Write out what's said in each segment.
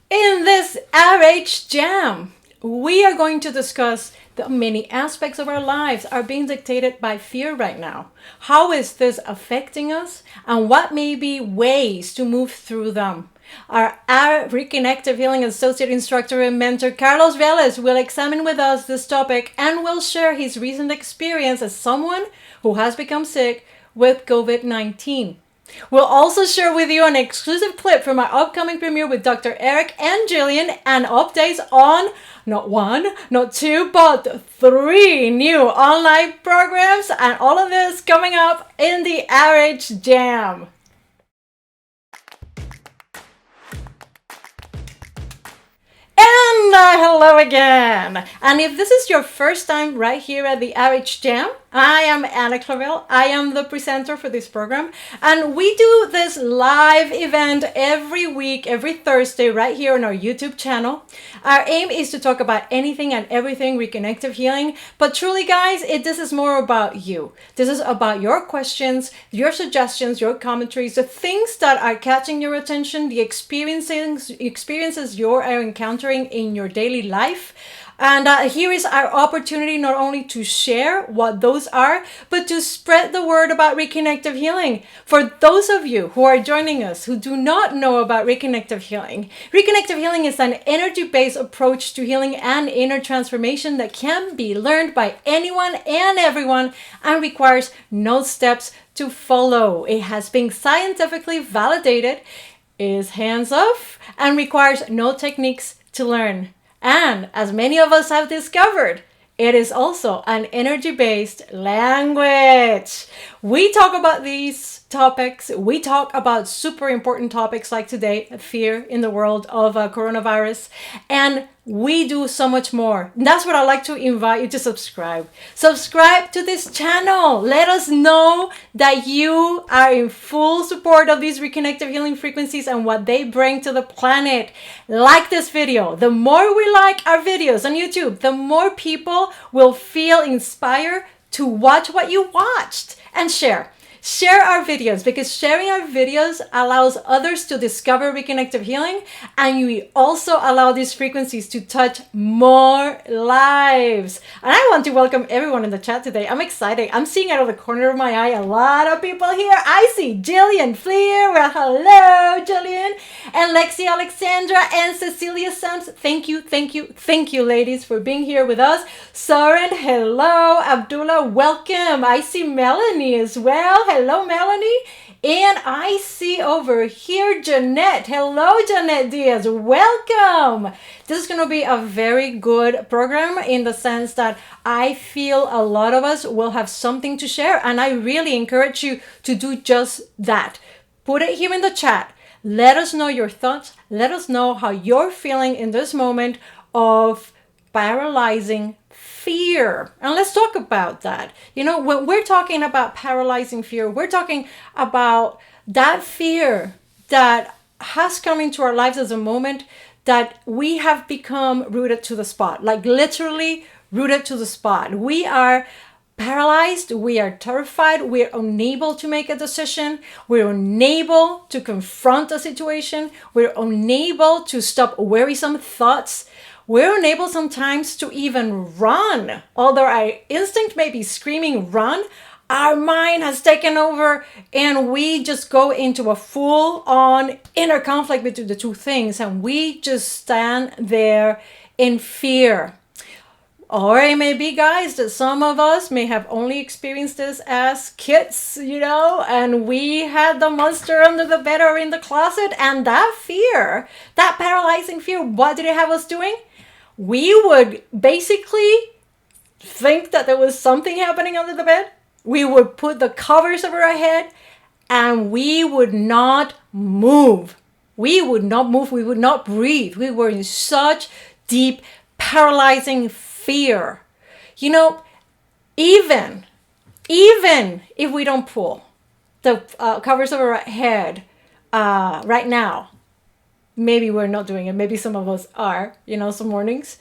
In this RH Jam, we are going to discuss the many aspects of our lives are being dictated by fear right now. How is this affecting us? And what may be ways to move through them? Our Reconnective Healing Associate Instructor and Mentor, Carlos Vélez, will examine with us this topic and will share his recent experience as someone who has become sick with COVID-19. We'll also share with you an exclusive clip from our upcoming premiere with Dr. Eric and Jillian and updates on not one, not two, but 3 new online programs, and all of this coming up in the RH Jam. And hello again. And if this is your first time right here at the RH Jam, I am Ana Clavell. I am the presenter for this program. And we do this live event every week, every Thursday, right here on our YouTube channel. Our aim is to talk about anything and everything Reconnective Healing. But truly, guys, this is more about you. This is about your questions, your suggestions, your commentaries, the things that are catching your attention, the experiences you are encountering in your daily life. And here is our opportunity not only to share what those are, but to spread the word about Reconnective Healing. For those of you who are joining us who do not know about Reconnective Healing is an energy-based approach to healing and inner transformation that can be learned by anyone and everyone and requires no steps to follow. It has been scientifically validated, is hands-off, and requires no techniques to learn. And as many of us have discovered, it is also an energy-based language. We talk about these topics. We talk about super important topics like today, fear in the world of coronavirus. And we do so much more. That's what I'd like to invite you to subscribe. Subscribe to this channel. Let us know that you are in full support of these reconnective healing frequencies and what they bring to the planet. Like this video. The more we like our videos on YouTube, the more people will feel inspired to watch what you watched and share. Share our videos, because sharing our videos allows others to discover Reconnective Healing, and we also allow these frequencies to touch more lives. And I want to welcome everyone in the chat today. I'm excited. I'm seeing out of the corner of my eye a lot of people here. I see Jillian Fleer. Well, hello, Jillian. And Lexi Alexandra and Cecilia Sams. Thank you, ladies, for being here with us. Soren, hello. Abdullah, welcome. I see Melanie as well. Hello, Melanie. And I see over here Jeanette. Hello, Jeanette Diaz. Welcome. This is going to be a very good program in the sense that I feel a lot of us will have something to share. And I really encourage you to do just that. Put it here in the chat. Let us know your thoughts. Let us know how you're feeling in this moment of paralyzing fear. And let's talk about that. You know, when we're talking about paralyzing fear, we're talking about that fear that has come into our lives as a moment that we have become rooted to the spot, like literally rooted to the spot. We are paralyzed, we are terrified, we're unable to make a decision, we're unable to confront a situation, we're unable to stop worrisome thoughts. We're unable sometimes to even run. Although our instinct may be screaming, run, our mind has taken over and we just go into a full-on inner conflict between the two things, and we just stand there in fear. Or it may be, guys, that some of us may have only experienced this as kids, you know, and we had the monster under the bed or in the closet, and that fear, that paralyzing fear, what did it have us doing? We would basically think that there was something happening under the bed. We would put the covers over our head and we would not move. We would not move. We would not breathe. We were in such deep, paralyzing fear. You know, even if we don't pull the covers over our head right now, maybe we're not doing it. Maybe some of us are, you know, some mornings.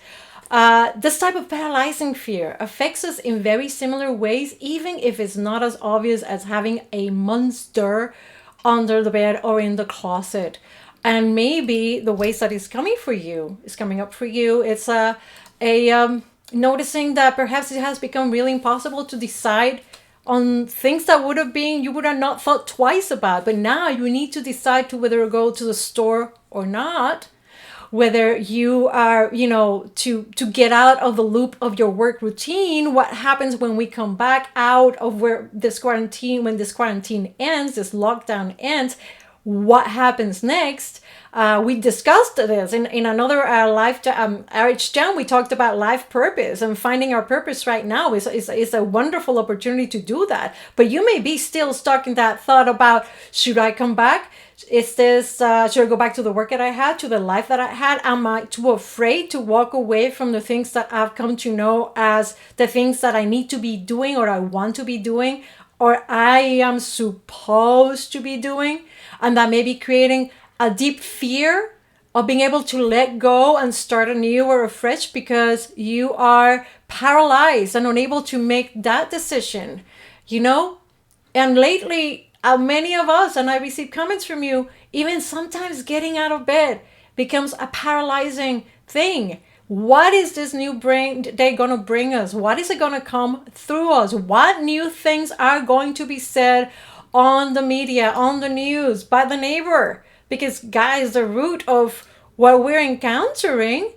This type of paralyzing fear affects us in very similar ways, even if it's not as obvious as having a monster under the bed or in the closet. And maybe the ways that it's coming for you is coming up for you. It's a noticing that perhaps it has become really impossible to decide on things that would have been you would have not thought twice about, but now you need to decide to whether to go to the store or not, whether you are, to get out of the loop of your work routine. What happens when we come back out of when this quarantine ends, this lockdown ends, what happens next? We discussed this in another live RH Jam. We talked about life purpose, and finding our purpose right now is a wonderful opportunity to do that. But you may be still stuck in that thought about, should I come back? Is this, should I go back to the work that I had, to the life that I had? Am I too afraid to walk away from the things that I've come to know as the things that I need to be doing, or I want to be doing, or I am supposed to be doing? And that may be creating a deep fear of being able to let go and start anew or afresh because you are paralyzed and unable to make that decision, And lately, many of us, and I receive comments from you, even sometimes getting out of bed becomes a paralyzing thing. What is this new day going to bring us? What is it going to come through us? What new things are going to be said on the media, on the news, by the neighbor? Because, guys, the root of what we're encountering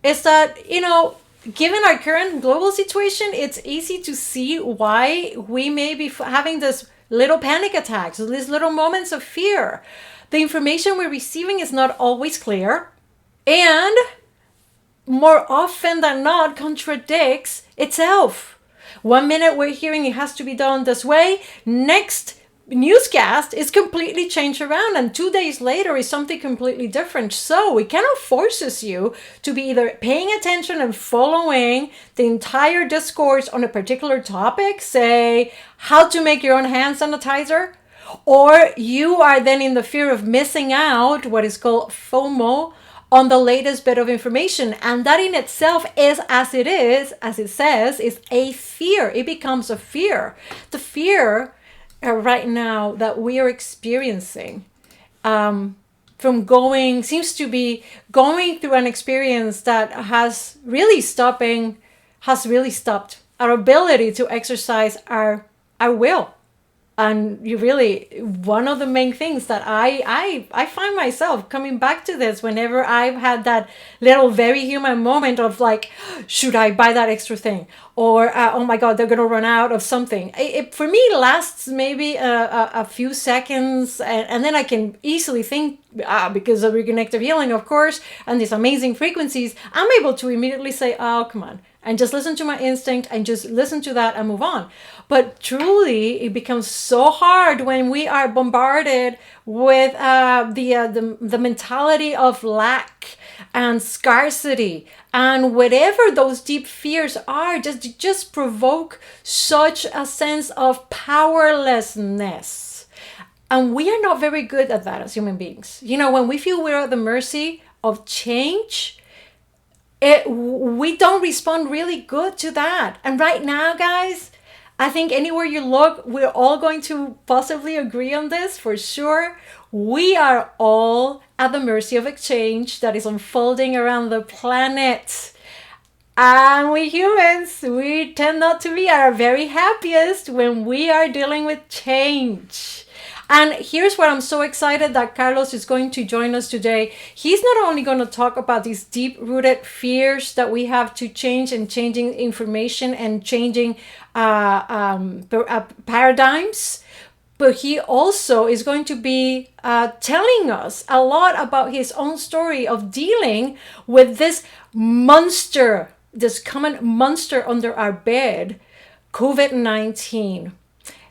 is that, given our current global situation, it's easy to see why we may be having this little panic attacks, these little moments of fear. The information we're receiving is not always clear, and more often than not contradicts itself. 1 minute we're hearing it has to be done this way, next newscast is completely changed around, and 2 days later is something completely different. So it kind of forces you to be either paying attention and following the entire discourse on a particular topic, say how to make your own hand sanitizer, or you are then in the fear of missing out, what is called FOMO, on the latest bit of information. And that in itself is, as it says, is a fear. It becomes a fear. The fear right now that we are experiencing seems to be going through an experience that has really stopped our ability to exercise our will. And one of the main things that I find myself coming back to this whenever I've had that little very human moment of like, should I buy that extra thing? Or, oh my God, they're going to run out of something. It for me lasts maybe a few seconds. And then I can easily think, because of Reconnective Healing, of course, and these amazing frequencies, I'm able to immediately say, oh, come on. And just listen to my instinct and just listen to that and move on. But truly, it becomes so hard when we are bombarded with the mentality of lack and scarcity, and whatever those deep fears are, just provoke such a sense of powerlessness. And we are not very good at that as human beings. When we feel we're at the mercy of change, we don't respond really good to that. And right now, guys, I think anywhere you look, we're all going to possibly agree on this for sure. We are all at the mercy of a change that is unfolding around the planet. And we humans, we tend not to be at our very happiest when we are dealing with change. And here's where I'm so excited that Carlos is going to join us today. He's not only going to talk about these deep-rooted fears that we have to change, and changing information and changing paradigms, but he also is going to be telling us a lot about his own story of dealing with this monster, this common monster under our bed, COVID-19.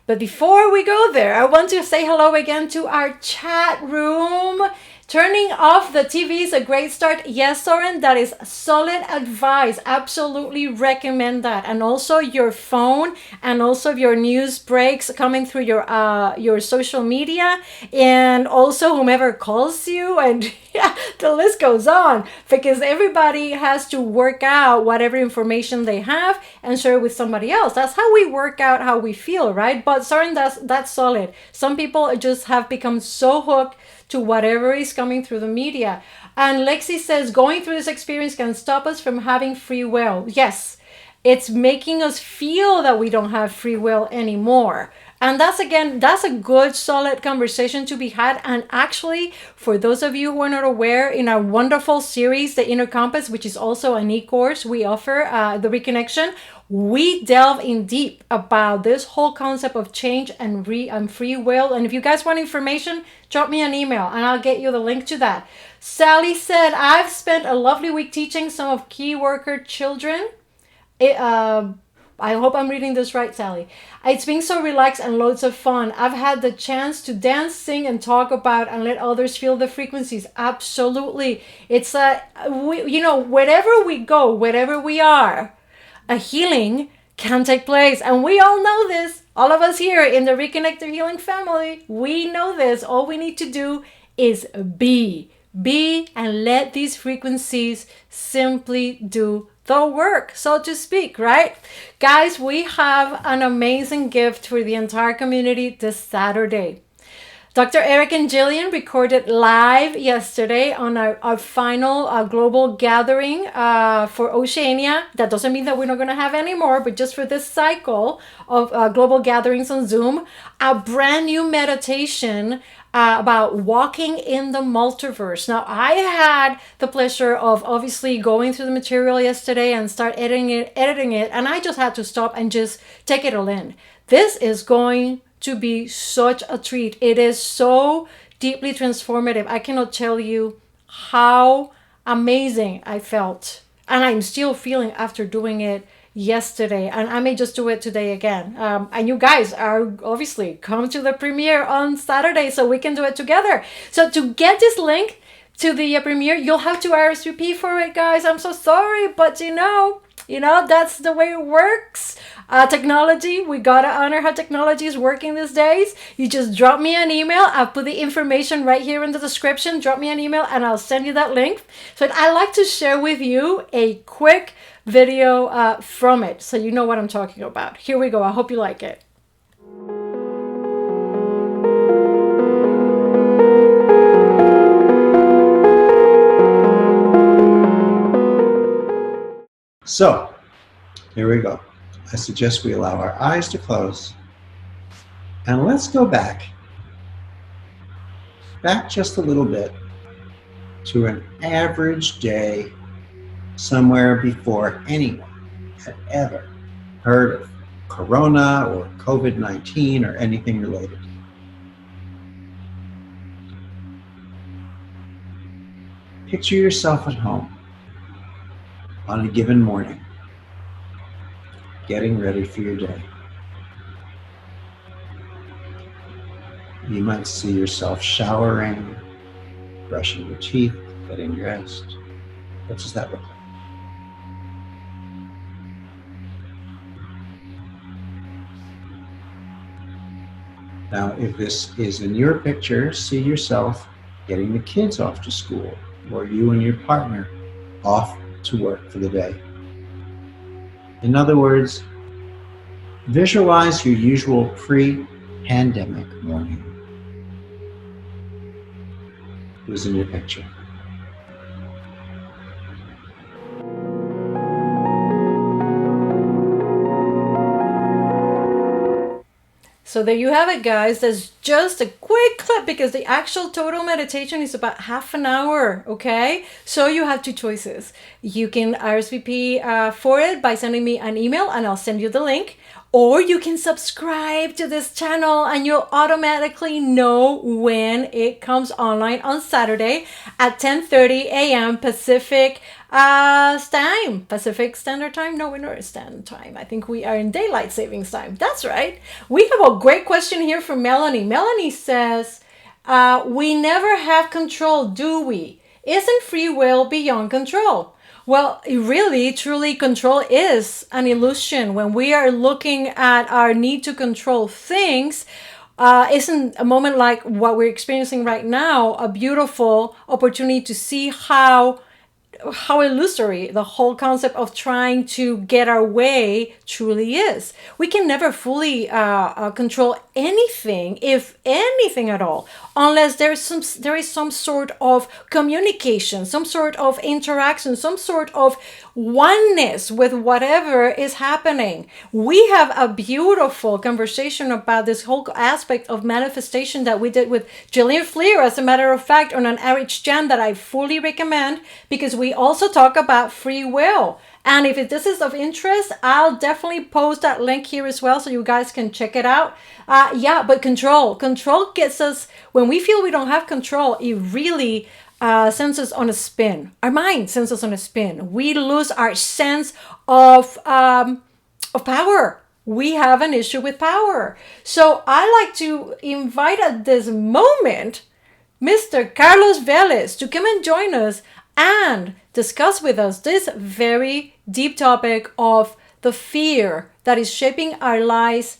But before we go there, I want to say hello again to our chat room. Turning off the TV is a great start. Yes, Soren, that is solid advice. Absolutely recommend that. And also your phone, and also your news breaks coming through your social media, and also whomever calls you, and yeah, the list goes on, because everybody has to work out whatever information they have and share it with somebody else. That's how we work out how we feel, right? But Soren, that's solid. Some people just have become so hooked to whatever is coming through the media. And Lexi says, going through this experience can stop us from having free will. Yes, it's making us feel that we don't have free will anymore. And that's a good, solid conversation to be had. And actually, for those of you who are not aware, in our wonderful series, The Inner Compass, which is also an e-course we offer, the Reconnection, we delve in deep about this whole concept of change and free will. And if you guys want information, drop me an email and I'll get you the link to that. Sally said, I've spent a lovely week teaching some of key worker children. I hope I'm reading this right, Sally. It's been so relaxed and loads of fun. I've had the chance to dance, sing, and talk about and let others feel the frequencies. Absolutely. It's wherever we go, wherever we are, a healing can take place. And we all know this. All of us here in the Reconnective Healing family, we know this. All we need to do is be and let these frequencies simply do the work, so to speak, right? Guys, we have an amazing gift for the entire community this Saturday. Dr. Eric and Jillian recorded live yesterday on our final global gathering for Oceania. That doesn't mean that we're not going to have any more, but just for this cycle of global gatherings on Zoom, a brand new meditation about walking in the multiverse. Now, I had the pleasure of obviously going through the material yesterday and start editing it, and I just had to stop and just take it all in. This is going to be such a treat. It is so deeply transformative. I cannot tell you how amazing I felt, and I'm still feeling after doing it yesterday, and I may just do it today again. And you guys are obviously come to the premiere on Saturday so we can do it together. So to get this link to the premiere, you'll have to RSVP for it, guys. I'm so sorry, but you know, that's the way it works. Technology, we gotta honor how technology is working these days. You just drop me an email. I'll put the information right here in the description. Drop me an email and I'll send you that link. So I like to share with you a quick video from it so you know what I'm talking about. Here we go. I hope you like it. So, here we go. I suggest we allow our eyes to close. And let's go back just a little bit to an average day somewhere before anyone had ever heard of Corona or COVID-19 or anything related. Picture yourself at home on a given morning, getting ready for your day. You might see yourself showering, brushing your teeth, getting dressed. What does that look like? Now, if this is in your picture, see yourself getting the kids off to school, or you and your partner off to work for the day. In other words, visualize your usual pre-pandemic morning. Who's in your picture? So there you have it, guys. That's just a quick clip because the actual total meditation is about half an hour, okay? So you have two choices. You can RSVP for it by sending me an email and I'll send you the link. Or you can subscribe to this channel and you'll automatically know when it comes online on Saturday at 10:30 a.m. Pacific Standard Time. No, we're not Standard Time. I think we are in Daylight Savings Time. That's right. We have a great question here from Melanie. Melanie says, we never have control, do we? Isn't free will beyond control? Well, really, truly, control is an illusion. When we are looking at our need to control things, isn't a moment like what we're experiencing right now a beautiful opportunity to see how how illusory the whole concept of trying to get our way truly is. We can never fully control anything, if anything at all, unless there is some sort of communication, some sort of interaction, some sort of oneness with whatever is happening. We have a beautiful conversation about this whole aspect of manifestation that we did with Jillian Fleer, as a matter of fact, on an RH Jam that I fully recommend, because we also talk about free will. And if this is of interest, I'll definitely post that link here as well so you guys can check it out. Yeah, but control gets us, when we feel we don't have control, it really sends us on a spin. Our mind sends us on a spin. We lose our sense of power. We have an issue with power. So I like to invite at this moment Mr. Carlos Vélez to come and join us and discuss with us this very deep topic of the fear that is shaping our lives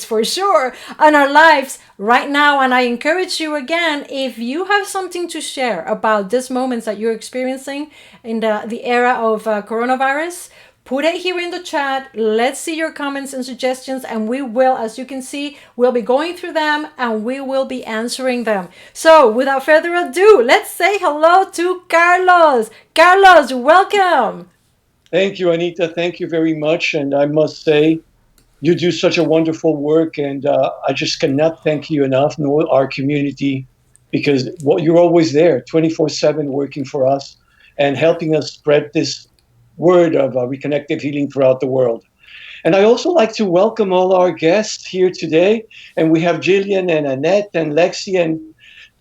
for sure, and our lives right now. And I encourage you again, if you have something to share about these moments that you're experiencing in the era of coronavirus, put it here in the chat. Let's see your comments and suggestions, and we will, as you can see, we'll be going through them and we will be answering them. So without further ado, let's say hello to Carlos. Carlos, welcome. Thank you, Anita. Thank you very much. And I must say, you do such a wonderful work, and I just cannot thank you enough, nor our community, because you're always there, 24/7, working for us and helping us spread this word of reconnective healing throughout the world. And I also like to welcome all our guests here today. And we have Jillian and Annette and Lexi and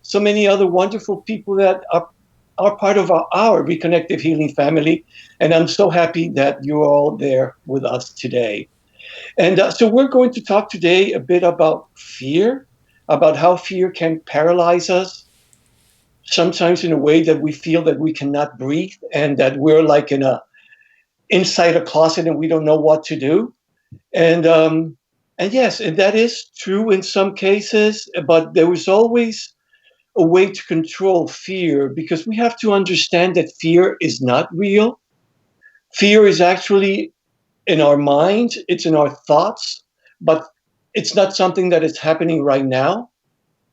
so many other wonderful people that are part of our Reconnective Healing family. And I'm so happy that you're all there with us today. And so we're going to talk today a bit about fear, about how fear can paralyze us, sometimes in a way that we feel that we cannot breathe and that we're like inside a closet and we don't know what to do. And yes, and that is true in some cases, but there is always a way to control fear, because we have to understand that fear is not real. Fear is actually in our mind, it's in our thoughts, but it's not something that is happening right now.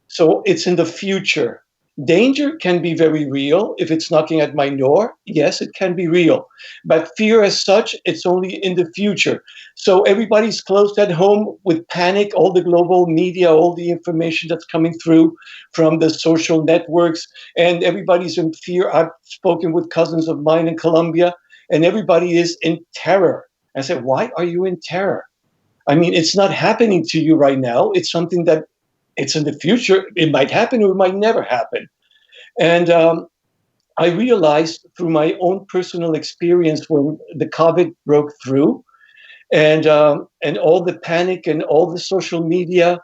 So it's in the future. Danger can be very real. If it's knocking at my door, yes, it can be real. But fear as such, it's only in the future. So everybody's closed at home with panic, all the global media, all the information that's coming through from the social networks, and everybody's in fear. I've spoken with cousins of mine in Colombia, and everybody is in terror. I said, why are you in terror? I mean, it's not happening to you right now. It's something that it's in the future. It might happen or it might never happen. And I realized through my own personal experience when the COVID broke through, and all the panic and all the social media,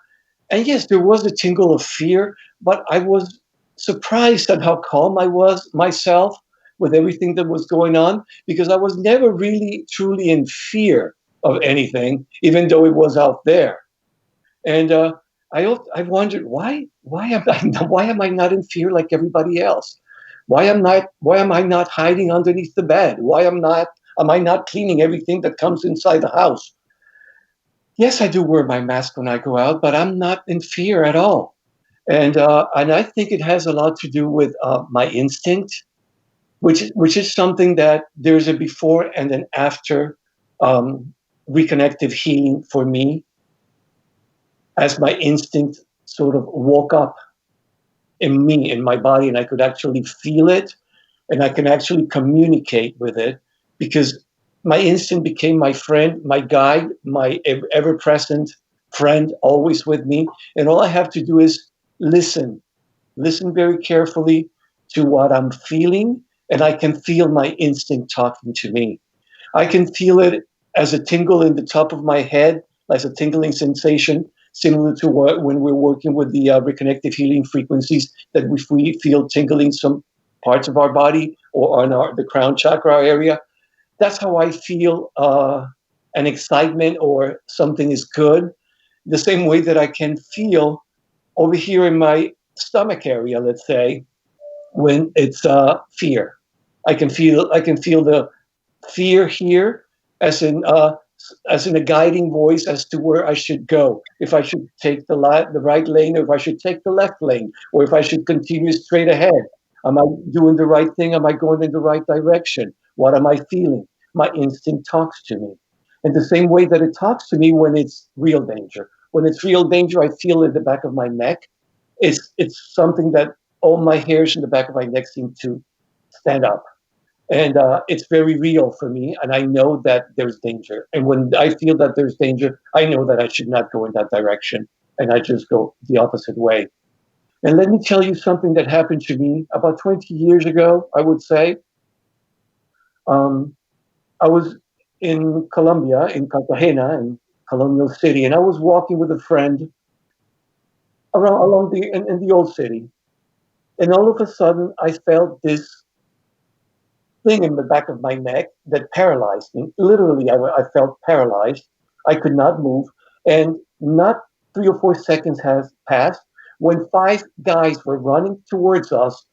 and yes, there was a tingle of fear, but I was surprised at how calm I was myself with everything that was going on, because I was never really truly in fear of anything, even though it was out there. And I wondered why am I not in fear like everybody else? Why am I not hiding underneath the bed? Why am I not cleaning everything that comes inside the house? Yes, I do wear my mask when I go out, but I'm not in fear at all. And I think it has a lot to do with my instinct, which is something that there's a before and an after reconnective healing for me, as my instinct sort of woke up in me, in my body, and I could actually feel it, and I can actually communicate with it, because my instinct became my friend, my guide, my ever-present friend, always with me. And all I have to do is listen very carefully to what I'm feeling, and I can feel my instinct talking to me. I can feel it as a tingle in the top of my head, as a tingling sensation, similar to when we're working with the reconnective healing frequencies, that if we feel tingling some parts of our body or on the crown chakra area, that's how I feel an excitement or something is good. The same way that I can feel over here in my stomach area, let's say, when it's fear. I can feel the fear here as in a guiding voice as to where I should go. If I should take the right lane, or if I should take the left lane, or if I should continue straight ahead. Am I doing the right thing? Am I going in the right direction? What am I feeling? My instinct talks to me. In the same way that it talks to me when it's real danger. When it's real danger, I feel it in the back of my neck. It's something that all my hairs in the back of my neck seem to stand up, and it's very real for me, and I know that there's danger, and when I feel that there's danger, I know that I should not go in that direction, and I just go the opposite way. And let me tell you something that happened to me about 20 years ago, I would say. um, I was in Colombia, in Cartagena, in Colonial City, and I was walking with a friend around along in the old city, and all of a sudden I felt this thing in the back of my neck that paralyzed me. Literally, I felt paralyzed. I could not move. And not 3 or 4 seconds has passed when five guys were running towards us,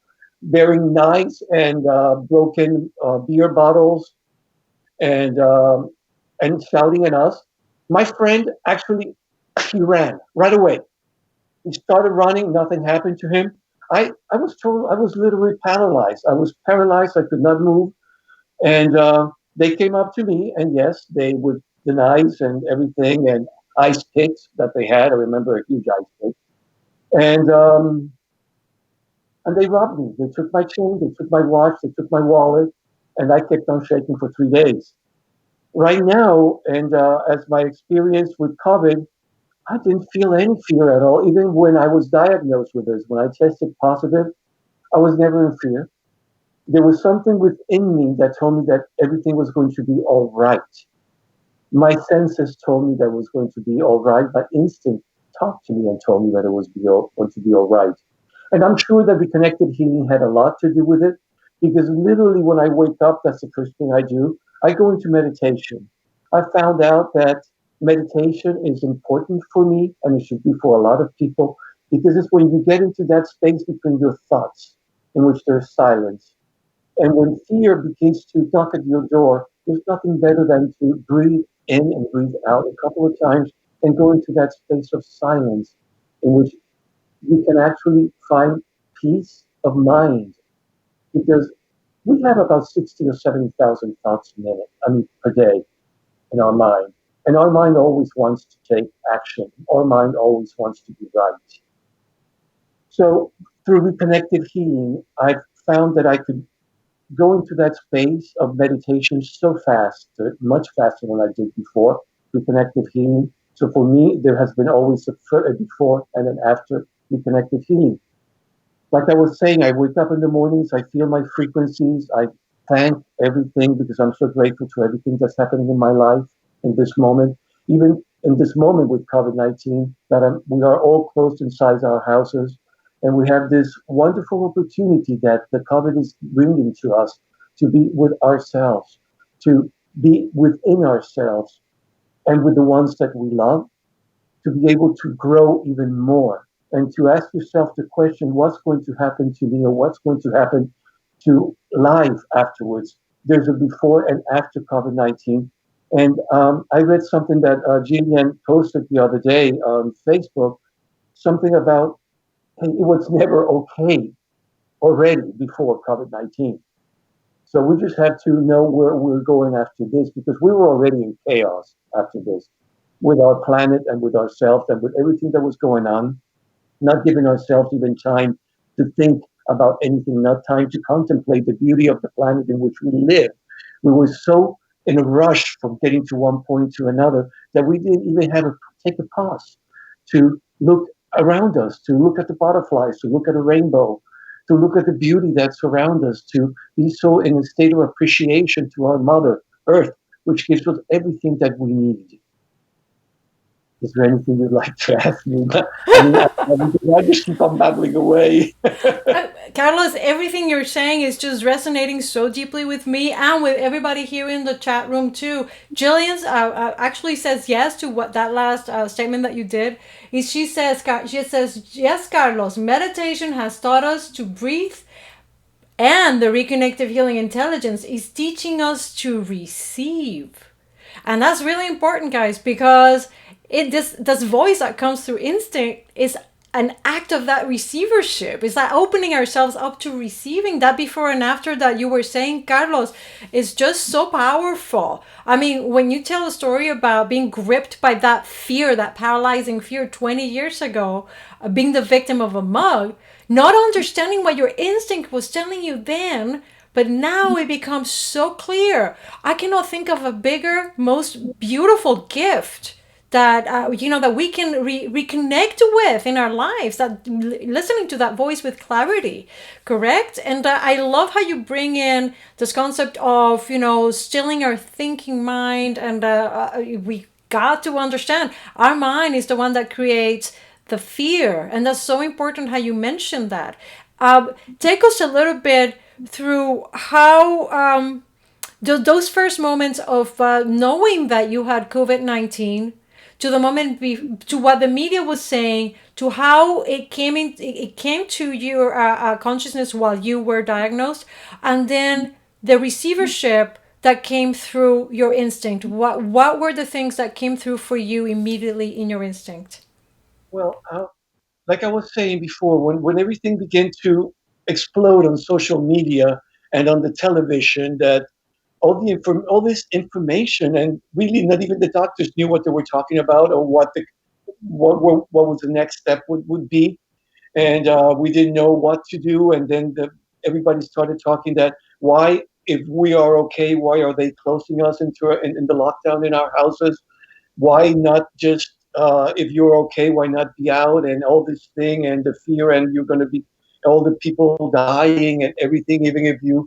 bearing knives and broken beer bottles, and shouting at us. My friend actually, he ran right away. He started running. Nothing happened to him. I was told I was literally paralyzed. I was paralyzed. I could not move. And they came up to me, and yes, they with the knives and everything, and ice picks that they had. I remember a huge ice pick, and they robbed me. They took my chain, they took my watch, they took my wallet, and I kept on shaking for 3 days. Right now, and as my experience with COVID, I didn't feel any fear at all. Even when I was diagnosed with this, when I tested positive, I was never in fear. There was something within me that told me that everything was going to be all right. My senses told me that it was going to be all right. My instinct talked to me and told me that it was going to be all right. And I'm sure that Reconnected Healing had a lot to do with it, because literally when I wake up, that's the first thing I do. I go into meditation. I found out that meditation is important for me, and it should be for a lot of people, because it's when you get into that space between your thoughts, in which there's silence. And when fear begins to knock at your door, there's nothing better than to breathe in and breathe out a couple of times and go into that space of silence, in which you can actually find peace of mind. Because we have about 60 or 70,000 thoughts a minute, per day in our mind. And our mind always wants to take action. Our mind always wants to be right. So through Reconnective Healing, I've found that I could go into that space of meditation so fast, much faster than I did before, Reconnective Healing. So for me, there has been always a before and an after Reconnective Healing. Like I was saying, I wake up in the mornings, I feel my frequencies, I thank everything because I'm so grateful to everything that's happening in my life in this moment. Even in this moment with COVID-19, that we are all closed inside our houses, and we have this wonderful opportunity that the COVID is bringing to us to be with ourselves, to be within ourselves and with the ones that we love, to be able to grow even more, and to ask yourself the question, what's going to happen to me, or what's going to happen to life afterwards? There's a before and after COVID-19. And I read something that Jillian posted the other day on Facebook, something about, hey, it was never okay already before COVID-19. So we just have to know where we're going after this, because we were already in chaos after this, with our planet and with ourselves and with everything that was going on, not giving ourselves even time to think about anything, not time to contemplate the beauty of the planet in which we live. We were so in a rush from getting to one point to another that we didn't even have to take a pause to look around us, to look at the butterflies, to look at a rainbow, to look at the beauty that surrounds us, to be so in a state of appreciation to our Mother Earth, which gives us everything that we need. Is there anything you'd like to ask me? I just keep on babbling away. Carlos, everything you're saying is just resonating so deeply with me and with everybody here in the chat room too. Jillian actually says yes to what that last statement that you did. She says, yes, Carlos, meditation has taught us to breathe And the Reconnective Healing Intelligence is teaching us to receive. And that's really important, guys, because this voice that comes through instinct is an act of that receivership. It's that opening ourselves up to receiving. That before and after that you were saying, Carlos, is just so powerful. I mean, when you tell a story about being gripped by that fear, that paralyzing fear 20 years ago, being the victim of a mug, not understanding what your instinct was telling you then, but now it becomes so clear. I cannot think of a bigger, most beautiful gift that that we can reconnect with in our lives. That listening to that voice with clarity, correct? And I love how you bring in this concept of stilling our thinking mind, and we got to understand our mind is the one that creates the fear, and that's so important how you mentioned that. Take us a little bit through how those first moments of knowing that you had COVID-19, to the moment to what the media was saying, to how it came to your consciousness while you were diagnosed, and then the receivership that came through your instinct. What were the things that came through for you immediately in your instinct? Well, like I was saying before, when everything began to explode on social media and on the television, that all this information, and really not even the doctors knew what they were talking about, or what was the next step would be, and we didn't know what to do. And then everybody started talking that, why, if we are okay, why are they closing us in the lockdown in our houses? Why not just, if you're okay, why not be out, and all this thing, and the fear, and you're going to be all the people dying and everything. Even if you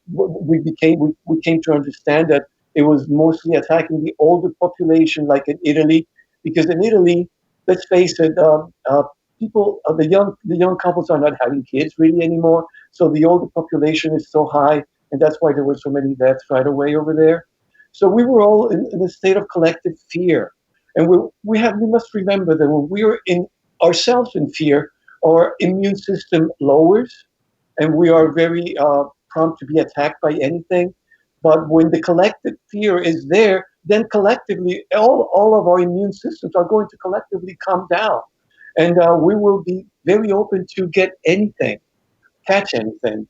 we came to understand that it was mostly attacking the older population, like in Italy, because in Italy, let's face it, people, the young couples are not having kids really anymore, so the older population is so high, and that's why there were so many deaths right away over there. So we were all in a state of collective fear, and we must remember that when we are in ourselves in fear, our immune system lowers, and we are very prompt to be attacked by anything. But when the collective fear is there, then collectively all of our immune systems are going to collectively come down, and we will be very open to get anything, catch anything.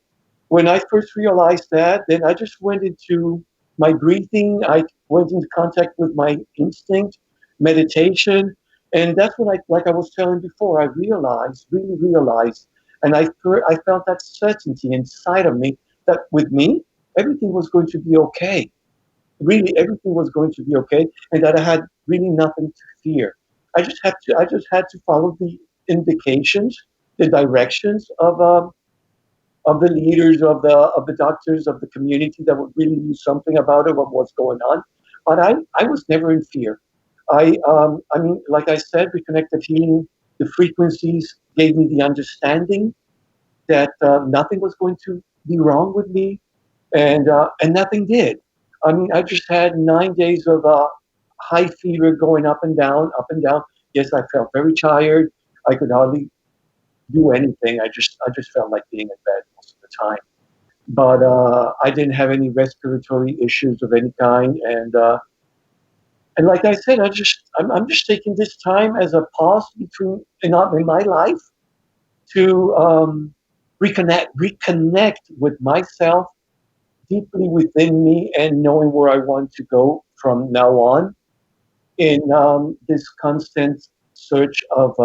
When I first realized that, then I just went into my breathing. I went into contact with my instinct, meditation, and that's when like I was telling before, I realized, really realized, and I felt that certainty inside of me that with me, everything was going to be okay. Really, everything was going to be okay, and that I had really nothing to fear. I just had to follow the indications, the directions of the leaders, of the doctors, of the community that would really do something about it, what was going on. But I was never in fear. I mean, like I said, Reconnective Healing, the frequencies gave me the understanding that nothing was going to be wrong with me, and nothing did. I mean, I just had 9 days of high fever going up and down, up and down. Yes, I felt very tired. I could hardly do anything. I just felt like being in bed most of the time. But I didn't have any respiratory issues of any kind, and like I said, I'm just taking this time as a pause in my life to reconnect with myself deeply within me, and knowing where I want to go from now on in this constant search of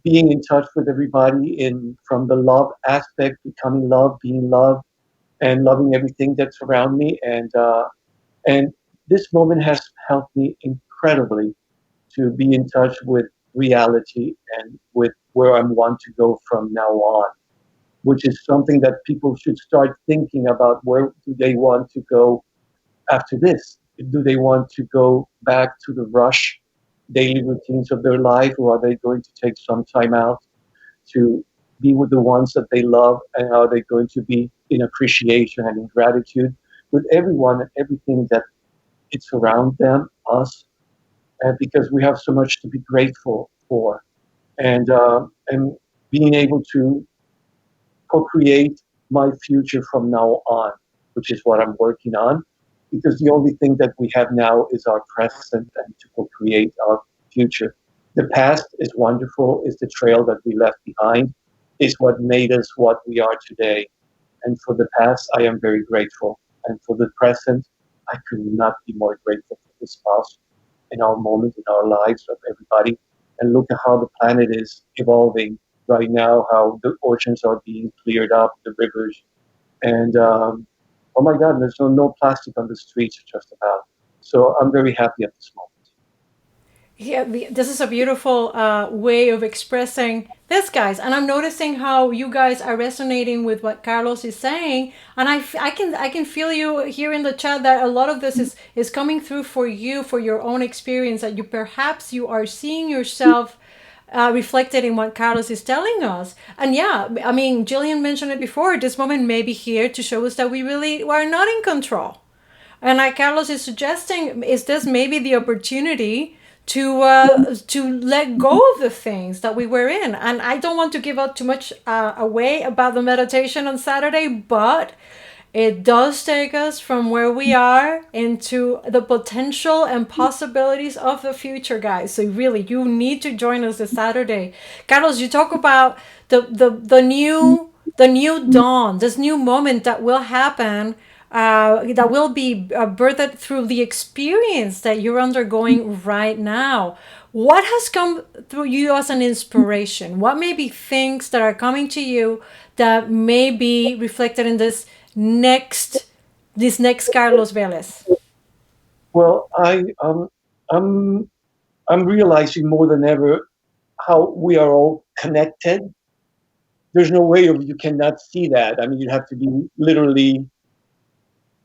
being in touch with everybody in from the love aspect, becoming love, being love, and loving everything that's around me. And this moment has helped me incredibly to be in touch with reality and with where I want to go from now on, which is something that people should start thinking about. Where do they want to go after this? Do they want to go back to the rush daily routines of their life, or are they going to take some time out to be with the ones that they love, and are they going to be in appreciation and in gratitude with everyone and everything that it's around them, us, and because we have so much to be grateful for, and being able to co-create my future from now on, which is what I'm working on. Because the only thing that we have now is our present and to co-create our future. The past is wonderful, is the trail that we left behind, is what made us what we are today. And for the past, I am very grateful. And for the present, I could not be more grateful for this pause in our moment, in our lives of everybody. And look at how the planet is evolving right now, how the oceans are being cleared up, the rivers. And oh my God, there's no plastic on the streets just about. So I'm very happy at this moment. Yeah, this is a beautiful way of expressing this, guys. And I'm noticing how you guys are resonating with what Carlos is saying, and I can feel you here in the chat that a lot of this is coming through for you, for your own experience, that you perhaps you are seeing yourself reflected in what Carlos is telling us. And yeah, I mean, Jillian mentioned it before. This moment may be here to show us that we really are not in control. And like Carlos is suggesting, is this maybe the opportunity to let go of the things that we were in? And I don't want to give out too much away about the meditation on Saturday, but it does take us from where we are into the potential and possibilities of the future, guys. So really, you need to join us this Saturday. Carlos, you talk about the new dawn, this new moment that will happen, that will be birthed through the experience that you're undergoing right now. What has come through you as an inspiration? What may be things that are coming to you that may be reflected in this next Carlos Vélez? Well, I'm I'm realizing more than ever how we are all connected. There's no way of you cannot see that. I mean, you have to be literally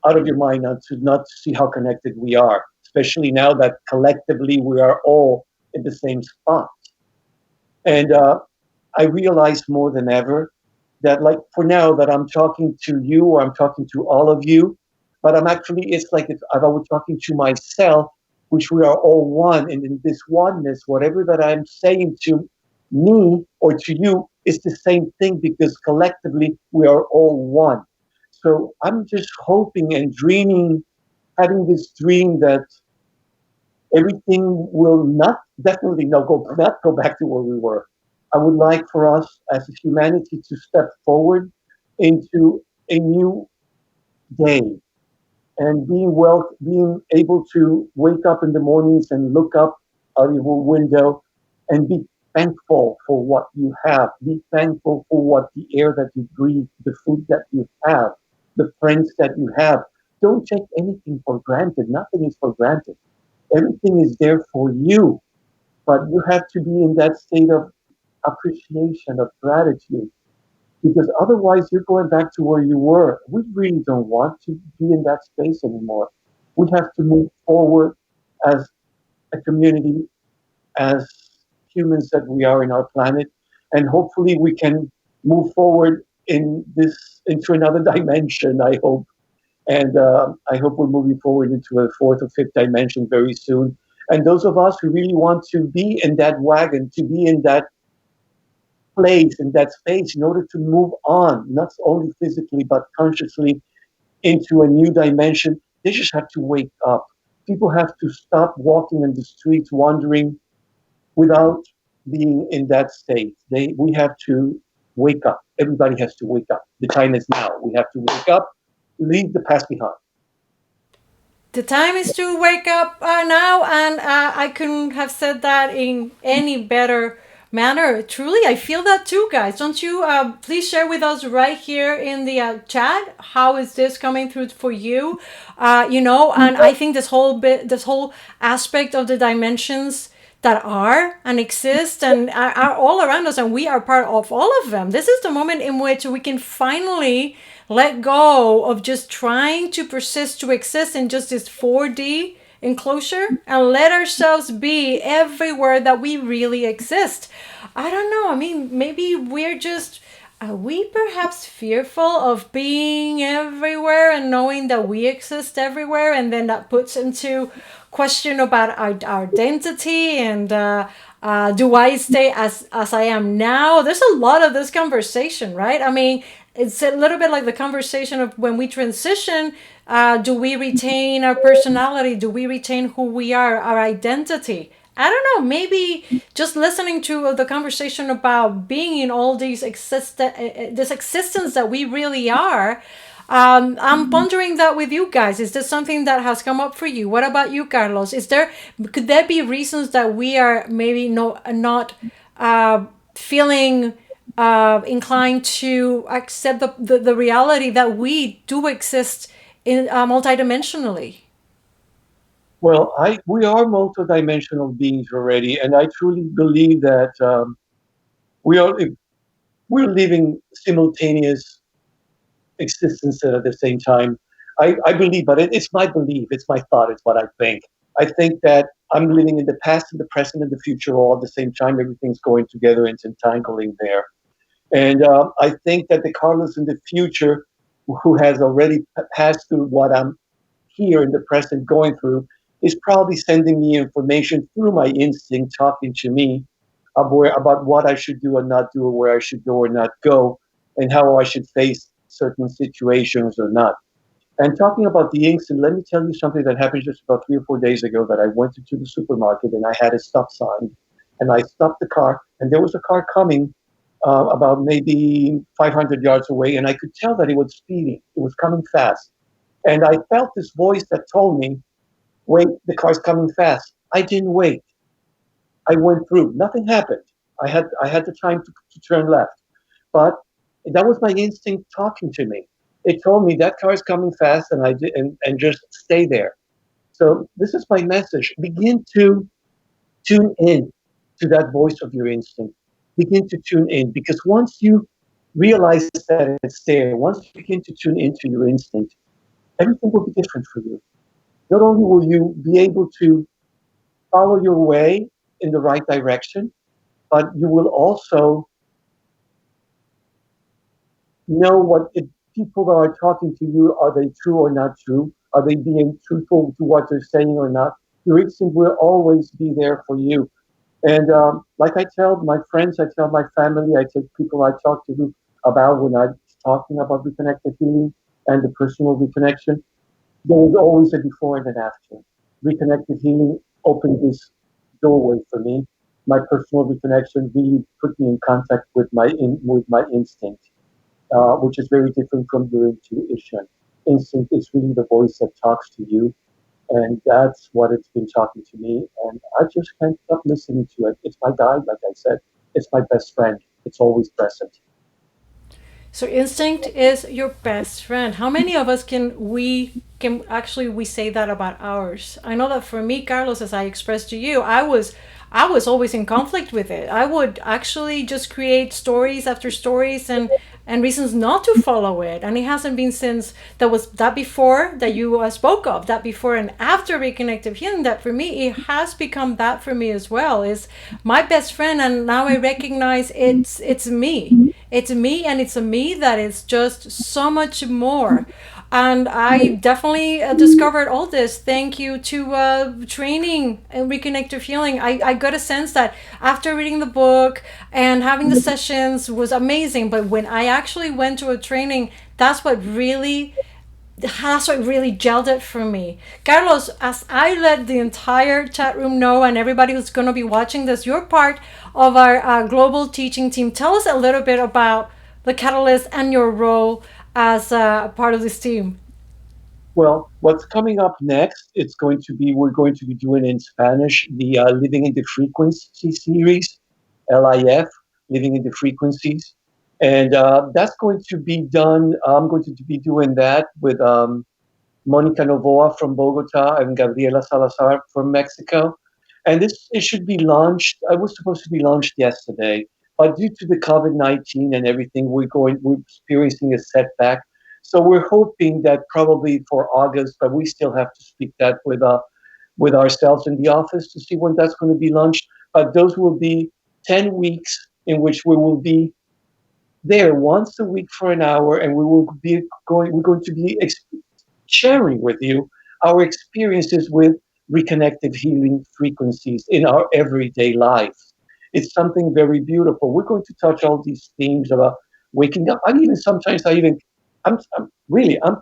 out of your mind not to see how connected we are, especially now that collectively we are all in the same spot. And I realize more than ever that, like, for now that I'm talking to you or I'm talking to all of you, but I'm actually, it's like if I were talking to myself, which we are all one. And in this oneness, whatever that I'm saying to me or to you is the same thing because collectively we are all one. So I'm just hoping and dreaming, having this dream that everything will not definitely not go back to where we were. I would like for us as a humanity to step forward into a new day and being able to wake up in the mornings and look up out of your window and be thankful for what you have. Be thankful for what the air that you breathe, the food that you have, the friends that you have. Don't take anything for granted. Nothing is for granted. Everything is there for you, but you have to be in that state of appreciation, of gratitude, because otherwise you're going back to where you were. We really don't want to be in that space anymore. We have to move forward as a community, as humans that we are in our planet, and hopefully we can move forward in this into another dimension. I hope, and I hope we're moving forward into a fourth or fifth dimension very soon. And those of us who really want to be in that wagon, to be in that place, in that space, in order to move on, not only physically, but consciously into a new dimension, they just have to wake up. People have to stop walking in the streets, wandering without being in that state. We have to wake up. Everybody has to wake up. The time is now. We have to wake up, leave the past behind. The time is to wake up now, and I couldn't have said that in any better manner. Truly, I feel that too, guys. Don't you? Please share with us right here in the chat. How is this coming through for you? And I think this whole aspect of the dimensions that are and exist and are all around us, and we are part of all of them. This is the moment in which we can finally let go of just trying to persist to exist in just this 4D enclosure and let ourselves be everywhere that we really exist. I don't know. I mean, maybe we're just Are we perhaps fearful of being everywhere and knowing that we exist everywhere, and then that puts into question about our identity and do I stay as I am now? There's a lot of this conversation, right? I mean, it's a little bit like the conversation of when we transition. Do we retain our personality? Do we retain who we are, our identity? I don't know. Maybe just listening to the conversation about being in all these this existence that we really are. I'm pondering that with you guys. Is this something that has come up for you? What about you, Carlos? Could there be reasons that we are maybe not feeling inclined to accept the reality that we do exist in multidimensionally? Well, we are multidimensional beings already, and I truly believe that we are we're living simultaneous existence at the same time. I believe, but it's my belief, it's my thought, it's what I think. I think that I'm living in the past and the present and the future all at the same time. Everything's going together, it's entangling there. And I think that the Carlos in the future, who has already passed through what I'm here in the present going through, is probably sending me information through my instinct, talking to me about what I should do or not do, or where I should go or not go, and how I should face certain situations or not. And talking about the instinct, let me tell you something that happened just about 3 or 4 days ago. That I went into the supermarket and I had a stop sign, and I stopped the car, and there was a car coming about maybe 500 yards away, and I could tell that it was speeding. It was coming fast. And I felt this voice that told me, wait, the car's coming fast. I didn't wait. I went through. Nothing happened. I had the time to turn left. But that was my instinct talking to me. It told me that car is coming fast, and I did, and just stay there. So this is my message. Begin to tune in to that voice of your instinct. Begin to tune in, because once you realize that it's there, once you begin to tune into your instinct, everything will be different for you. Not only will you be able to follow your way in the right direction, but you will also know what if people that are talking to you, are they true or not true? Are they being truthful to what they're saying or not? Your instinct will always be there for you. And like I tell my friends, I tell my family, I tell people I talk to about when I'm talking about reconnected healing and the personal reconnection, there was always a before and an after. Reconnected healing opened this doorway for me. My personal reconnection really put me in contact with with my instinct, which is very different from your intuition. Instinct is really the voice that talks to you, and that's what it's been talking to me. And I just can't stop listening to it. It's my guide, like I said. It's my best friend. It's always present. So instinct is your best friend. How many of us can actually we say that about ours? I know that for me, Carlos, as I expressed to you, I was always in conflict with it. I would actually just create stories after stories and reasons not to follow it. And it hasn't been since that was that before that you spoke of, that before and after Reconnective Healing, that for me, it has become that for me as well. Is my best friend, and now I recognize it's me. It's me, and it's a me that is just so much more. And I definitely discovered all this thank you to training and Reconnective Healing. I got a sense that after reading the book and having the sessions was amazing, but when I actually went to a training, that's what really gelled it for me. Carlos, as I let the entire chat room know and everybody who's going to be watching this, you're part of our global teaching team. Tell us a little bit about the Catalyst and your role as part of this team. Well, what's coming up next? We're going to be doing in Spanish the Living in the Frequency series, LIF, Living in the Frequencies, and that's going to be done. I'm going to be doing that with Monica Novoa from Bogota and Gabriela Salazar from Mexico. And it should be launched. I was supposed to be launched yesterday, but due to the COVID-19 and everything, we're experiencing a setback. So we're hoping that probably for August, but we still have to speak that with ourselves in the office to see when that's going to be launched. But those will be 10 weeks in which we will be there once a week for an hour, and we're going to be sharing with you our experiences with reconnective healing frequencies in our everyday life. It's something very beautiful. We're going to touch all these themes about waking up. I'm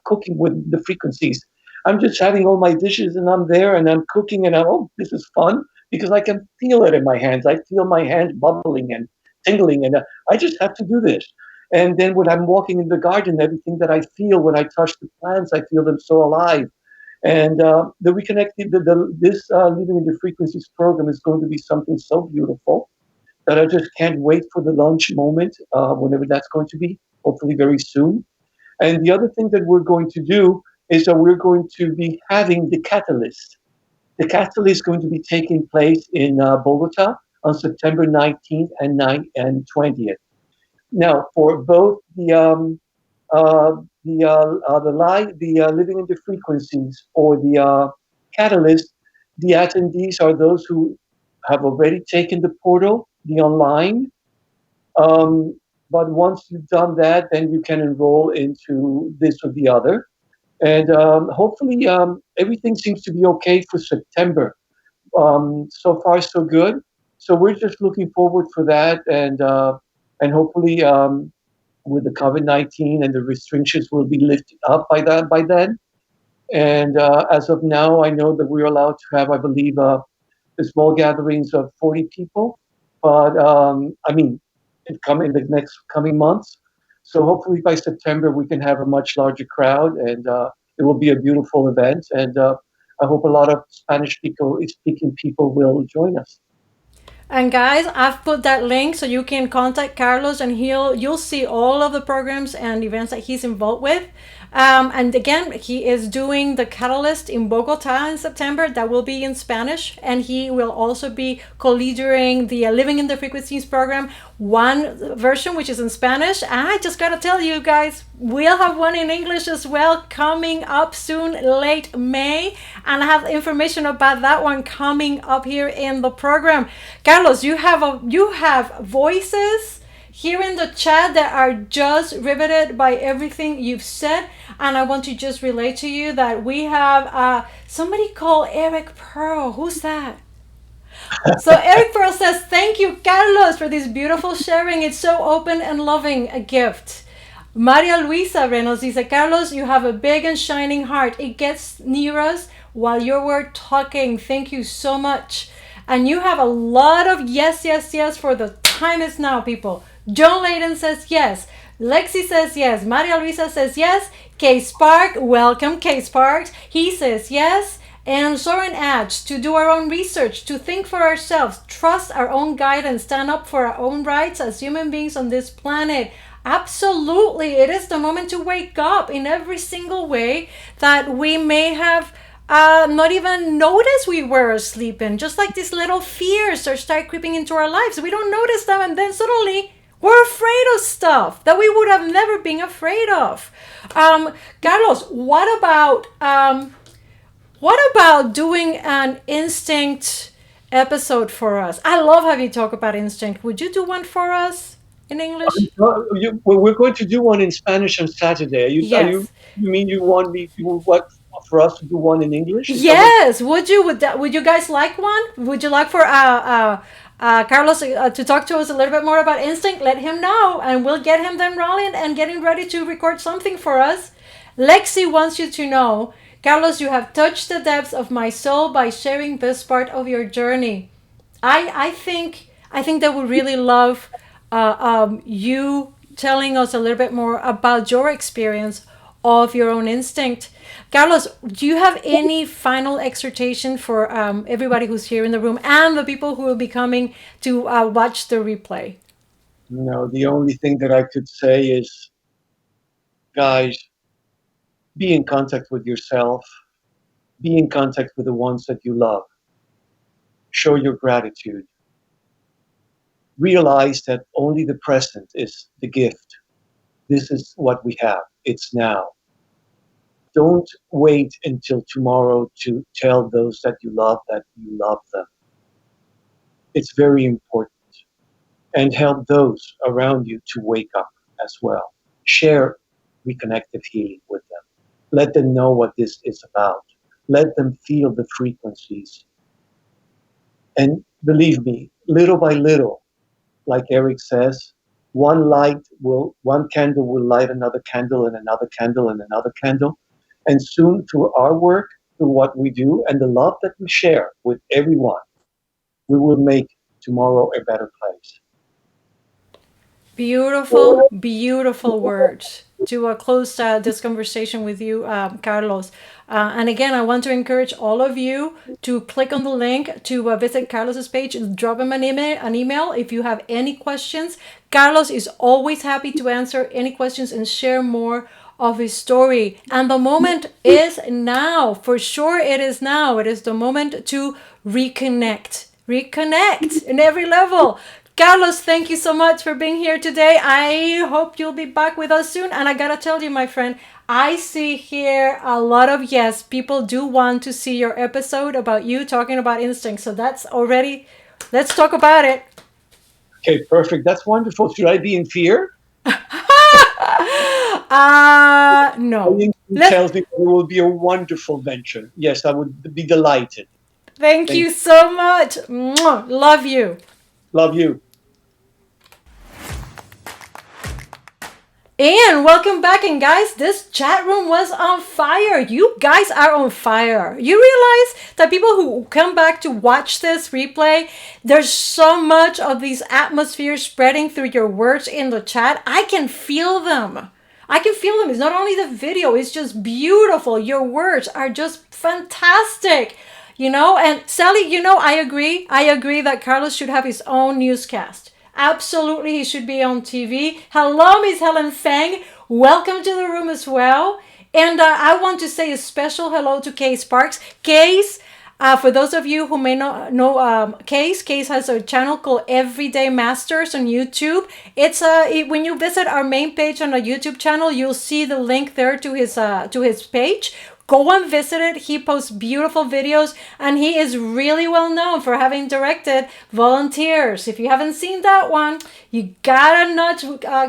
cooking with the frequencies. I'm just having all my dishes and I'm there and I'm cooking and this is fun because I can feel it in my hands. I feel my hands bubbling and tingling, and I just have to do this. And then when I'm walking in the garden, everything that I feel when I touch the plants, I feel them so alive. And the reconnected, this Living in the Frequencies program is going to be something so beautiful that I just can't wait for the launch moment, whenever that's going to be, hopefully very soon. And the other thing that we're going to do is that we're going to be having the Catalyst. The Catalyst is going to be taking place in Bogota on September 19th and 20th. Now, for both the Living in the Frequencies or the Catalyst, the attendees are those who have already taken the portal, the online. But once you've done that, then you can enroll into this or the other. And hopefully, everything seems to be okay for September. So far, so good. So we're just looking forward for that, and hopefully, with the COVID-19 and the restrictions will be lifted up by then. And as of now, I know that we're allowed to have, I believe, small gatherings of 40 people. But I mean, it come in the next coming months. So hopefully by September we can have a much larger crowd, and it will be a beautiful event. And I hope a lot of Spanish speaking people will join us. And guys, I've put that link so you can contact Carlos and you'll see all of the programs and events that he's involved with. And again, he is doing the Catalyst in Bogota in September. That will be in Spanish. And he will also be co-leading the Living in the Frequencies program, one version, which is in Spanish. And I just got to tell you guys, we'll have one in English as well coming up soon, late May. And I have information about that one coming up here in the program. Carlos, you have voices here in the chat that are just riveted by everything you've said. And I want to just relate to you that we have somebody called Eric Pearl. Who's that? So Eric Pearl says, thank you, Carlos, for this beautiful sharing. It's so open and loving a gift. Maria Luisa Reynolds dice, Carlos, you have a big and shining heart. It gets near us while you were talking. Thank you so much. And you have a lot of yes, yes, yes for the time is now, people. John Layden says yes. Lexi says yes. Maria Luisa says yes. Kay Spark, welcome Kay Sparks. He says yes. And Soren adds, to do our own research, to think for ourselves, trust our own guidance, stand up for our own rights as human beings on this planet. Absolutely, it is the moment to wake up in every single way that we may have not even noticed we were sleeping. Just like these little fears start creeping into our lives. We don't notice them, and then suddenly we're afraid of stuff that we would have never been afraid of. Carlos, what about doing an instinct episode for us? I love having you talk about instinct. Would you do one for us in English? We're going to do one in Spanish on Saturday. Yes. You mean you want me to what for us to do one in English? Yes. Would you guys like one? Would you like for Carlos to talk to us a little bit more about instinct? Let him know, and we'll get him then rolling and getting ready to record something for us. Lexi wants you to know, Carlos, you have touched the depths of my soul by sharing this part of your journey. I think they would really love you telling us a little bit more about your experience of your own instinct. Carlos, do you have any final exhortation for everybody who's here in the room and the people who will be coming to watch the replay? No, the only thing that I could say is, guys, be in contact with yourself. Be in contact with the ones that you love. Show your gratitude. Realize that only the present is the gift. This is what we have. It's now. Don't wait until tomorrow to tell those that you love them. It's very important. And help those around you to wake up. as well. Share Reconnective Healing with them. Let them know what this is about. Let them feel the frequencies. And believe me, little by little, like Eric says, one candle will light another candle and another candle and another candle. And soon through our work, through what we do and the love that we share with everyone, we will make tomorrow a better place. Beautiful, beautiful words to close this conversation with you, Carlos. And again, I want to encourage all of you to click on the link to visit Carlos's page. Drop him an email if you have any questions. Carlos is always happy to answer any questions and share more of his story. And the moment is now. For sure, it is now. It is the moment to reconnect. Reconnect in every level. Carlos, thank you so much for being here today. I hope you'll be back with us soon. And I gotta tell you, my friend, I see here a lot of yes. People do want to see your episode about you talking about instinct. So that's already, let's talk about it. Okay, perfect. That's wonderful. Should I be in fear? No. It tells me it will be a wonderful venture. Yes, I would be delighted. Thank you so much. Mwah. Love you. Love you. And welcome back. And guys, this chat room was on fire. You guys are on fire. You realize that people who come back to watch this replay, there's so much of these atmospheres spreading through your words in the chat. I can feel them. I can feel them. It's not only the video, it's just beautiful. Your words are just fantastic. You know, and Sally, you know, I agree. I agree that Carlos should have his own newscast. Absolutely, he should be on TV. Hello, Miss Helen Feng. Welcome to the room as well. And I want to say a special hello to Kay Sparks. Case, for those of you who may not know Case has a channel called Everyday Masters on YouTube. It's when you visit our main page on the YouTube channel, you'll see the link there to his page. Go and visit it. He posts beautiful videos and he is really well known for having directed Volunteers. If you haven't seen that one, you gotta nudge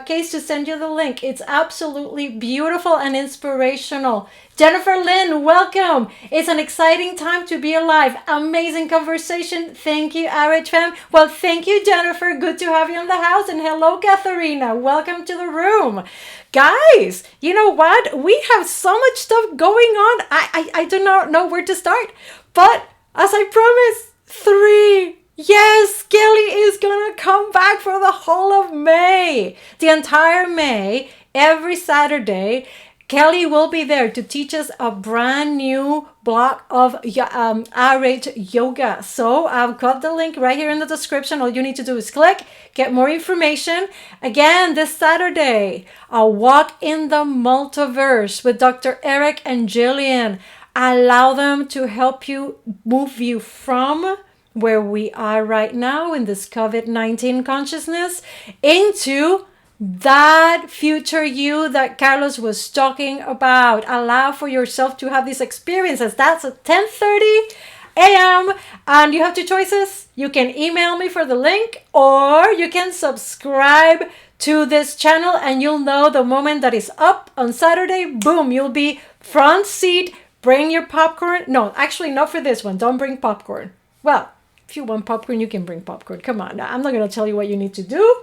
Case to send you the link. It's absolutely beautiful and inspirational. Jennifer Lynn, welcome. It's an exciting time to be alive. Amazing conversation. Thank you, RH Fam. Well, thank you, Jennifer. Good to have you in the house. And hello, Katharina. Welcome to the room. Guys, you know what? We have so much stuff going on. I do not know where to start. But as I promised, 3. Yes, Kelly is going to come back for the whole of May. The entire May, every Saturday, Kelly will be there to teach us a brand new block of RH yoga. So I've got the link right here in the description. All you need to do is click, get more information. Again, this Saturday, a walk in the multiverse with Dr. Eric and Jillian. Allow them to help you move you from where we are right now in this COVID-19 consciousness into that future you that Carlos was talking about. Allow for yourself to have these experiences. That's at 10:30 a.m. And you have 2 choices. You can email me for the link or you can subscribe to this channel and you'll know the moment that is up on Saturday. Boom, you'll be front seat. Bring your popcorn. No, actually not for this one. Don't bring popcorn. Well, if you want popcorn, you can bring popcorn. Come on. I'm not going to tell you what you need to do.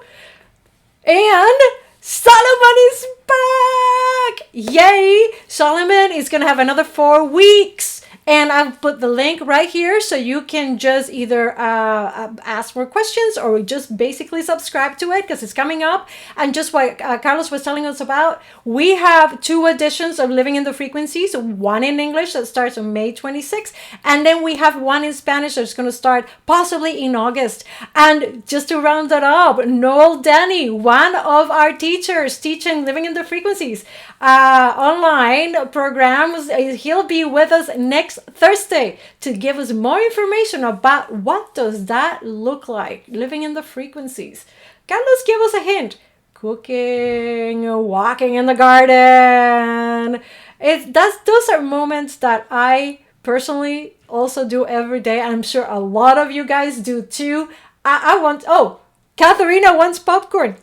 And Solomon is back! Yay! Solomon is going to have another 4 weeks. And I've put the link right here so you can just either ask more questions or just basically subscribe to it because it's coming up. And just what Carlos was telling us about, we have 2 editions of Living in the Frequencies, one in English that starts on May 26th, and then we have one in Spanish that's going to start possibly in August. And just to round that up, Noel Danny, one of our teachers teaching Living in the Frequencies online programs, he'll be with us next Thursday to give us more information about what does that look like, living in the frequencies. Carlos, give us a hint. Cooking, walking in the garden. Those are moments that I personally also do every day. I'm sure a lot of you guys do too. Katharina wants popcorn.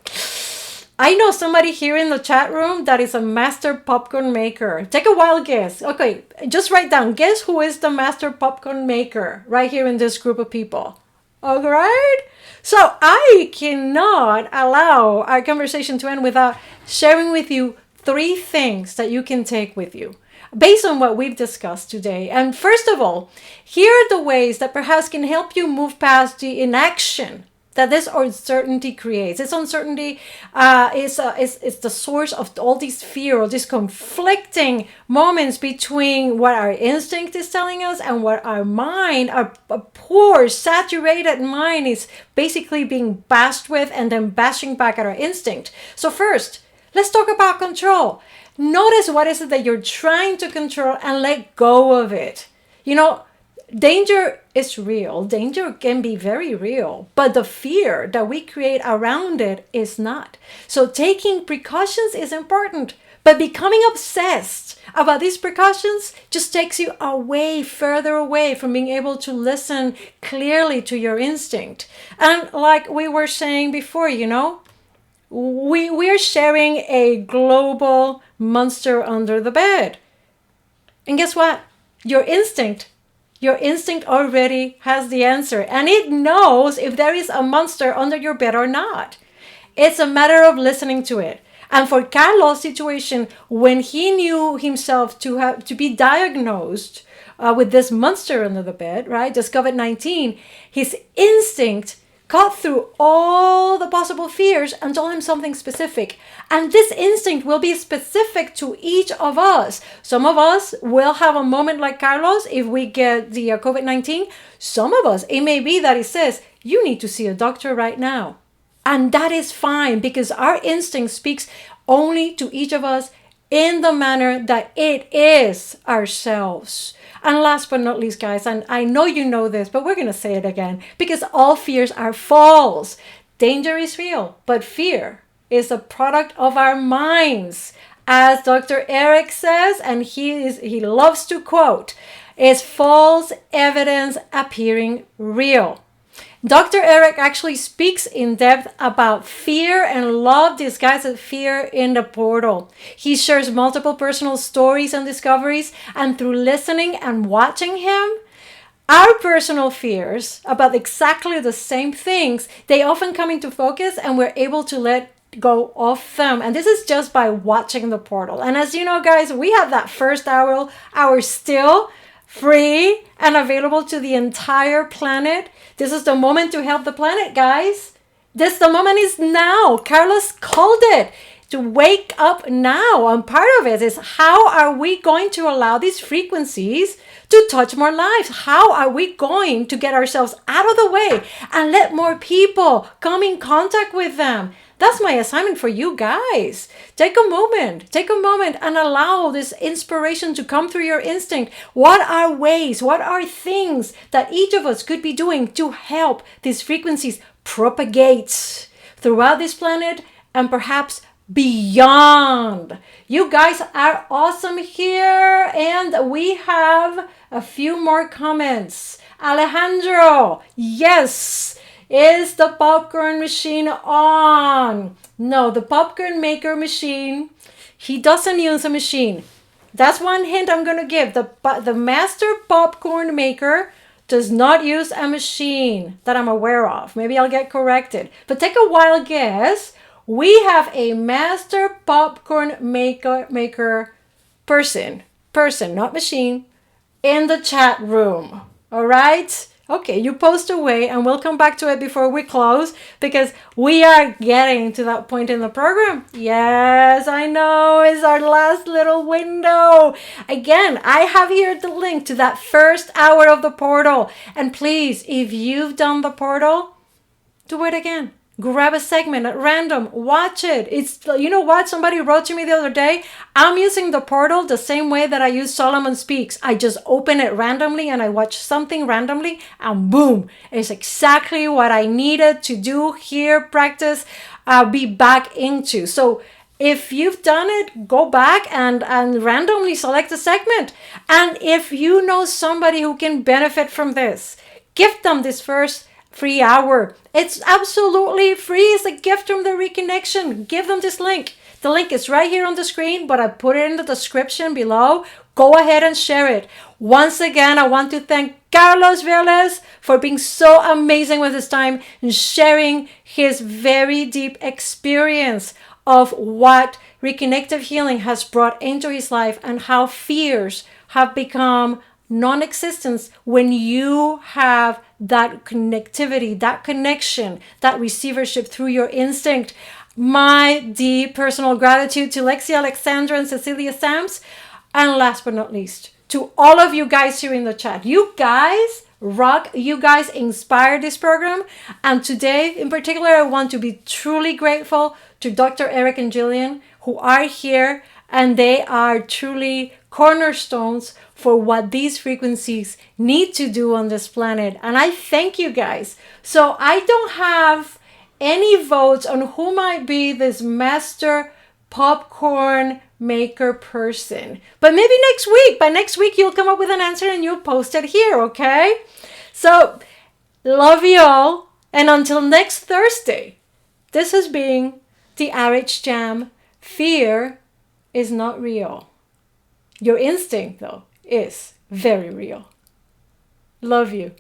I know somebody here in the chat room that is a master popcorn maker. Take a wild guess. Okay, just write down. Guess who is the master popcorn maker right here in this group of people. All right? So I cannot allow our conversation to end without sharing with you 3 things that you can take with you based on what we've discussed today. And first of all, here are the ways that perhaps can help you move past the inaction that this uncertainty creates. This uncertainty is the source of all these fear, or these conflicting moments between what our instinct is telling us and what our mind, our poor, saturated mind, is basically being bashed with and then bashing back at our instinct. So first, let's talk about control. Notice what is it that you're trying to control and let go of it. You know, danger is real. Danger can be very real, but the fear that we create around it is not. So taking precautions is important, but becoming obsessed about these precautions just takes you away, further away from being able to listen clearly to your instinct. And like we were saying before, you know, we're sharing a global monster under the bed. And guess what? Your instinct already has the answer, and it knows if there is a monster under your bed or not. It's a matter of listening to it. And for Carlos' situation, when he knew himself to be diagnosed with this monster under the bed, right, this COVID-19, his instinct cut through all the possible fears and told him something specific. And this instinct will be specific to each of us. Some of us will have a moment like Carlos if we get the COVID-19. Some of us, it may be that it says, you need to see a doctor right now. And that is fine, because our instinct speaks only to each of us in the manner that it is ourselves. And last but not least, guys, and I know you know this, but we're going to say it again, because all fears are false. Danger is real, but fear is a product of our minds. As Dr. Eric says, and he loves to quote, is false evidence appearing real. Dr. Eric actually speaks in depth about fear and love disguised as fear in the portal. He shares multiple personal stories and discoveries, and through listening and watching him, our personal fears about exactly the same things, they often come into focus, and we're able to let go of them. And this is just by watching the portal. And as you know, guys, we have that first hour still free and available to the entire planet. This is the moment to help the planet, guys. The moment is now. Carlos called it to wake up now. And part of it is, how are we going to allow these frequencies to touch more lives? How are we going to get ourselves out of the way and let more people come in contact with them? That's my assignment for you guys. Take a moment and allow this inspiration to come through your instinct. What are ways, what are things that each of us could be doing to help these frequencies propagate throughout this planet and perhaps beyond? You guys are awesome here, and we have a few more comments. Alejandro, yes. Is the popcorn machine on? No, the popcorn maker machine, he doesn't use a machine. That's one hint I'm going to give. The master popcorn maker does not use a machine that I'm aware of. Maybe I'll get corrected. But take a wild guess. We have a master popcorn maker person, not machine, in the chat room. All right? Okay, you post away, and we'll come back to it before we close, because we are getting to that point in the program. Yes, I know, it's our last little window. Again, I have here the link to that first hour of the portal. And please, if you've done the portal, do it again. Grab a segment at random, watch it. It's, you know what? Somebody wrote to me the other day, I'm using the portal the same way that I use Solomon Speaks. I just open it randomly and I watch something randomly, and boom, it's exactly what I needed to do here, practice, be back into. So if you've done it, go back and randomly select a segment. And if you know somebody who can benefit from this, give them this first free hour. It's absolutely free. It's a gift from the Reconnection. Give them this link. The link is right here on the screen, but I put it in the description below. Go ahead and share it. Once again, I want to thank Carlos Vélez for being so amazing with his time and sharing his very deep experience of what Reconnective Healing has brought into his life and how fears have become non-existent when you have that connectivity, that connection, that receivership through your instinct. My deep personal gratitude to Lexi Alexandra and Cecilia Sams. And last but not least, to all of you guys here in the chat. You guys rock. You guys inspired this program. And today, in particular, I want to be truly grateful to Dr. Eric and Jillian, who are here, and they are truly cornerstones for what these frequencies need to do on this planet. And I thank you guys. So I don't have any votes on who might be this master popcorn maker person. But maybe next week. By next week, you'll come up with an answer and you'll post it here, okay? So, love you all. And until next Thursday, this has been the RH Jam. Fear is not real. Your instinct, though, is very real. Love you.